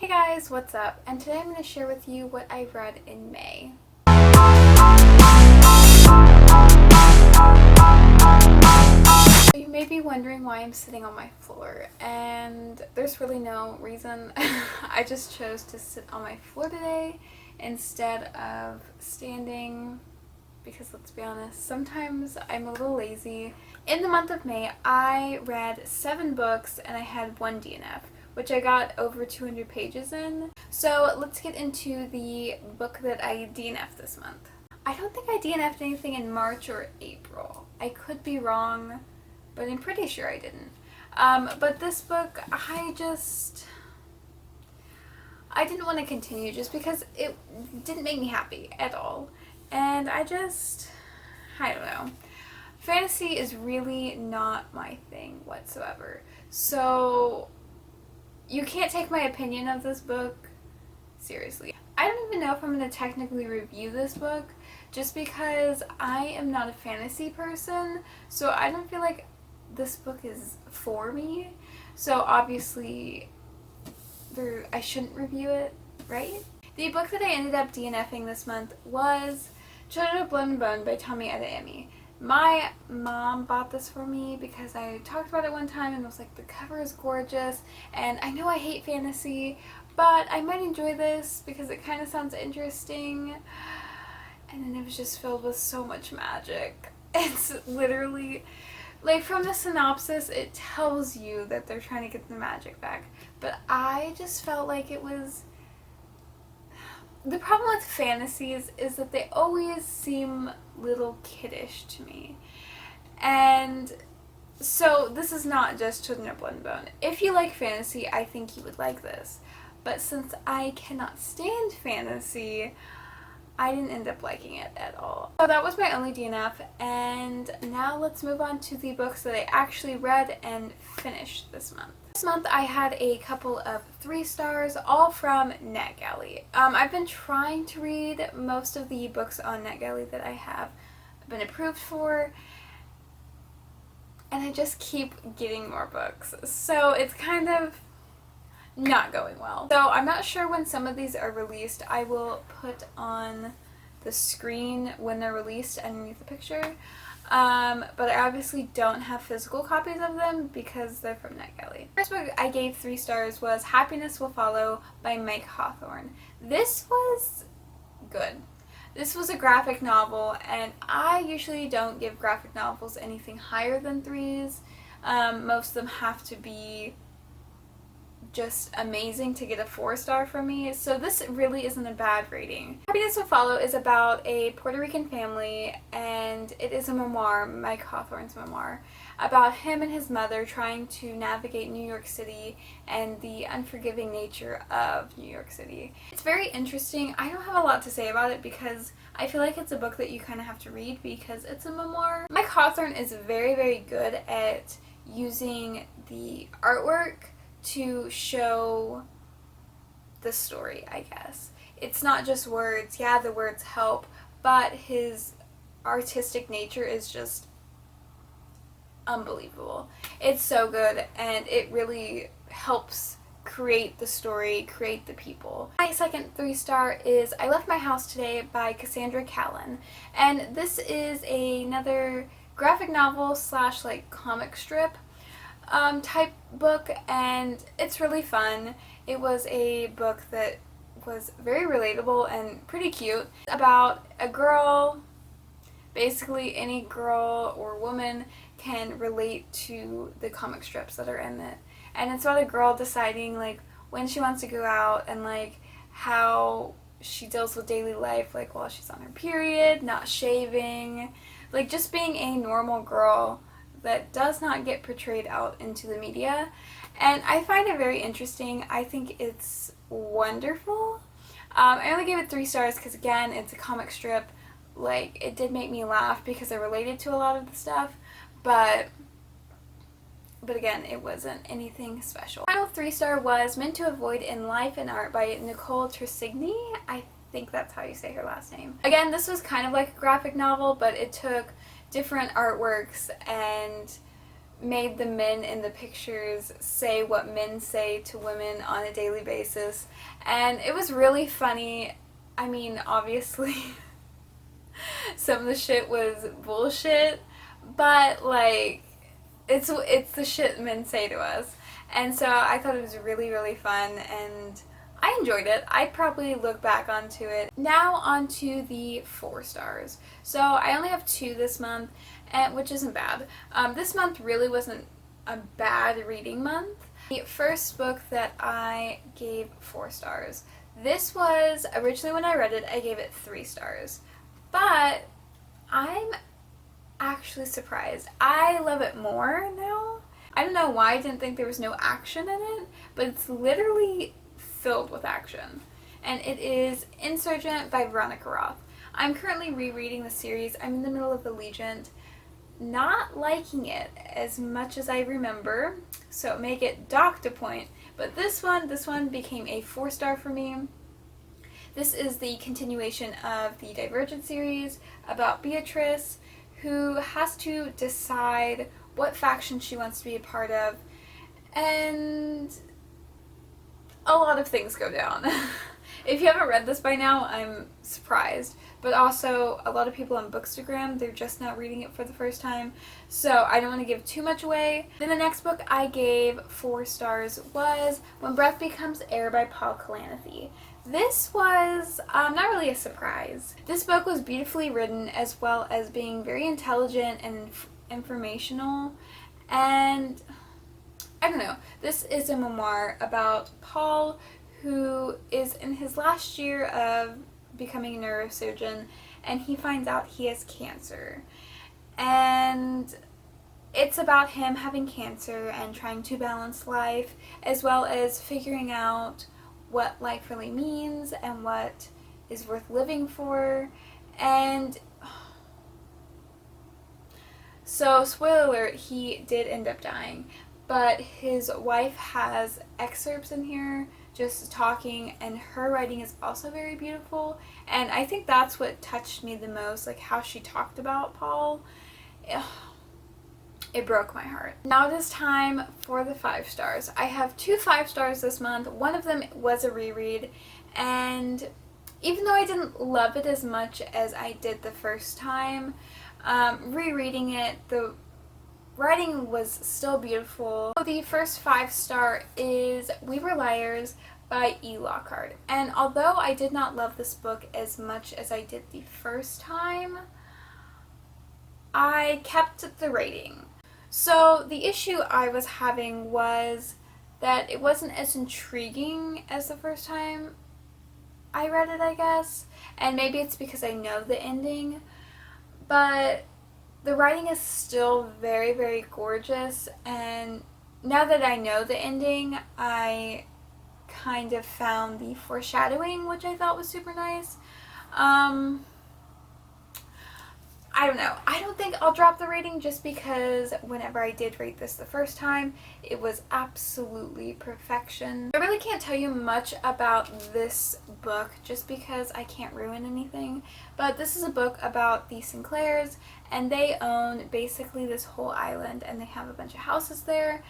Hey guys, what's up? And today I'm going to share with you what I read in May. You may be wondering why I'm sitting on my floor, and there's really no reason. I just chose to sit on my floor today instead of standing because, let's be honest, sometimes I'm a little lazy. In the month of May, I read 7 books and I had 1 DNF, which I got over 200 pages in. So let's get into the book that I DNF'd this month. I don't think I DNF'd anything in March or April. I could be wrong, but I'm pretty sure I didn't. But this book, I didn't want to continue just because it didn't make me happy at all. And I don't know. Fantasy is really not my thing whatsoever. So you can't take my opinion of this book seriously. I don't even know if I'm going to technically review this book just because I am not a fantasy person. So I don't feel like this book is for me. So obviously I shouldn't review it, right? The book that I ended up DNFing this month was Children of Blood and Bone by Tommy Adeyemi. My mom bought this for me because I talked about it one time and was like, the cover is gorgeous, and I know I hate fantasy, but I might enjoy this because it kind of sounds interesting. And then it was just filled with so much magic. It's literally, like, from the synopsis, it tells you that they're trying to get the magic back, but I just felt like it was... The problem with fantasies is that they always seem little kiddish to me. And so this is not just Children of Blood and Bone. If you like fantasy, I think you would like this. But since I cannot stand fantasy, I didn't end up liking it at all. So that was my only DNF, and now let's move on to the books that I actually read and finished this month. This month I had a couple of 3 stars, all from NetGalley. I've been trying to read most of the books on NetGalley that I have been approved for, and I just keep getting more books. So it's kind of not going well. So I'm not sure when some of these are released. I will put on the screen when they're released underneath the picture. But I obviously don't have physical copies of them because they're from NetGalley. The first book I gave 3 stars was Happiness Will Follow by Mike Hawthorne. This was good. This was a graphic novel, and I usually don't give graphic novels anything higher than 3s. Most of them have to be just amazing to get a 4-star from me, so this really isn't a bad rating. Happiness Will Follow is about a Puerto Rican family, and it is a memoir, Mike Hawthorne's memoir, about him and his mother trying to navigate New York City and the unforgiving nature of New York City. It's very interesting. I don't have a lot to say about it because I feel like it's a book that you kind of have to read because it's a memoir. Mike Hawthorne is very, very good at using the artwork to show the story, I guess. It's not just words. Yeah, the words help, but his artistic nature is just unbelievable. It's so good, and it really helps create the story, create the people. My second 3-star is I Left My House Today by Cassandra Callan, and this is another graphic novel slash like comic strip type book, and it's really fun. It was a book that was very relatable and pretty cute, about a girl. Basically any girl or woman can relate to the comic strips that are in it, and it's about a girl deciding like when she wants to go out and like how she deals with daily life, like while she's on her period, not shaving, like just being a normal girl that does not get portrayed out into the media. And I find it very interesting. I think it's wonderful. I only gave it 3 stars because, again, it's a comic strip. Like, it did make me laugh because I related to a lot of the stuff, but again, it wasn't anything special. Final 3-star was Meant to Avoid in Life and Art by Nicole Tersigni. I think that's how you say her last name. Again, this was kind of like a graphic novel, but it took different artworks and made the men in the pictures say what men say to women on a daily basis, and it was really funny. I mean, obviously, some of the shit was bullshit, but like, it's the shit men say to us, and so I thought it was really, really fun, and I enjoyed it. I'd probably look back onto it. Now onto the 4 stars. So I only have 2 this month, which isn't bad. This month really wasn't a bad reading month. The first book that I gave 4 stars. This was, originally when I read it, I gave it 3 stars. But I'm actually surprised. I love it more now. I don't know why I didn't think there was no action in it, but it's literally filled with action. And it is Insurgent by Veronica Roth. I'm currently rereading the series. I'm in the middle of The Legion. Not liking it as much as I remember, so it may get docked a point. But this one became a 4-star for me. This is the continuation of the Divergent series about Beatrice, who has to decide what faction she wants to be a part of, and a lot of things go down. If you haven't read this by now, I'm surprised. But also, a lot of people on Bookstagram, they're just now reading it for the first time, so I don't want to give too much away. Then the next book I gave 4 stars was When Breath Becomes Air by Paul Kalanithi. This was not really a surprise. This book was beautifully written, as well as being very intelligent and informational, and I don't know. This is a memoir about Paul, who is in his last year of becoming a neurosurgeon, and he finds out he has cancer. And it's about him having cancer and trying to balance life, as well as figuring out what life really means and what is worth living for. And so, spoiler alert, he did end up dying, but his wife has excerpts in here just talking, and her writing is also very beautiful, and I think that's what touched me the most, like how she talked about Paul. It broke my heart. Now it is time for the 5 stars. I have 2 5 stars this month. One of them was a reread, and even though I didn't love it as much as I did the first time, rereading it, the writing was still beautiful. So the first 5 star is We Were Liars by E. Lockhart. And although I did not love this book as much as I did the first time, I kept the rating. So the issue I was having was that it wasn't as intriguing as the first time I read it, I guess. And maybe it's because I know the ending, but the writing is still very, very gorgeous, and now that I know the ending, I kind of found the foreshadowing, which I thought was super nice. I don't know. I don't think I'll drop the rating, just because whenever I did rate this the first time, it was absolutely perfection. I really can't tell you much about this book just because I can't ruin anything, but this is a book about the Sinclairs, and they own basically this whole island, and they have a bunch of houses there,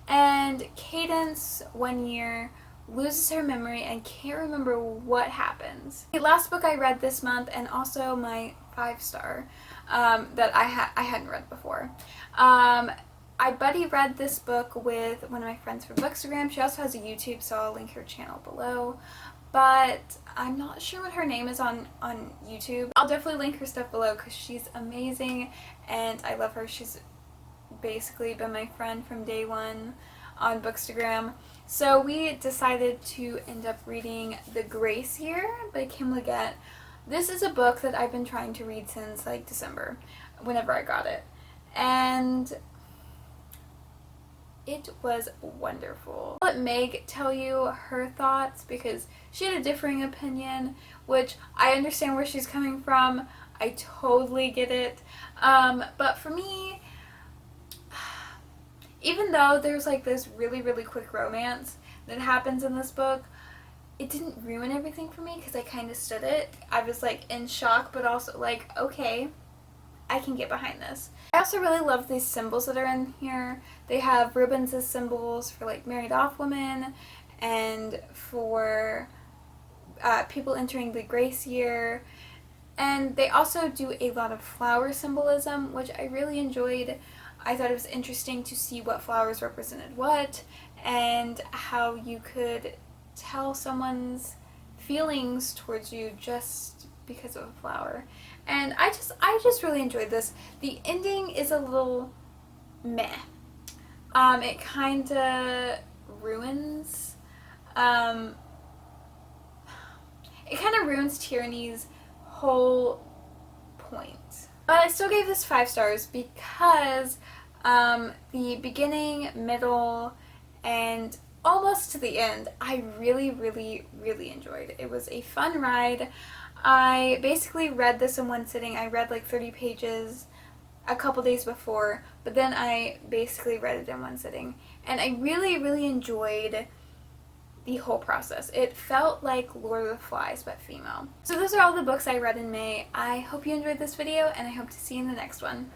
and Cadence one year loses her memory and can't remember what happens. The last book I read this month, and also my 5 star, that I hadn't read before. I buddy read this book with one of my friends from Bookstagram. She also has a YouTube, so I'll link her channel below. But I'm not sure what her name is on YouTube. I'll definitely link her stuff below because she's amazing and I love her. She's basically been my friend from day one on Bookstagram. So we decided to end up reading The Grace Year by Kim Leggett. This is a book that I've been trying to read since like December, whenever I got it. And it was wonderful. I'll let Meg tell you her thoughts because she had a differing opinion, which I understand where she's coming from. I totally get it. But for me, even though there's like this really, really quick romance that happens in this book, it didn't ruin everything for me because I kind of stood it. I was like in shock, but also like, okay. I can get behind this. I also really love these symbols that are in here. They have ribbons as symbols for like married off women and for people entering the grace year. And they also do a lot of flower symbolism, which I really enjoyed. I thought it was interesting to see what flowers represented what and how you could tell someone's feelings towards you just because of a flower. And I just really enjoyed this. The ending is a little meh. It kind of ruins Tyranny's whole point. But I still gave this 5 stars because the beginning, middle, and almost to the end, I really, really, really enjoyed. It was a fun ride. I basically read this in one sitting. I read like 30 pages a couple days before, but then I basically read it in one sitting. And I really, really enjoyed the whole process. It felt like Lord of the Flies, but female. So those are all the books I read in May. I hope you enjoyed this video, and I hope to see you in the next one.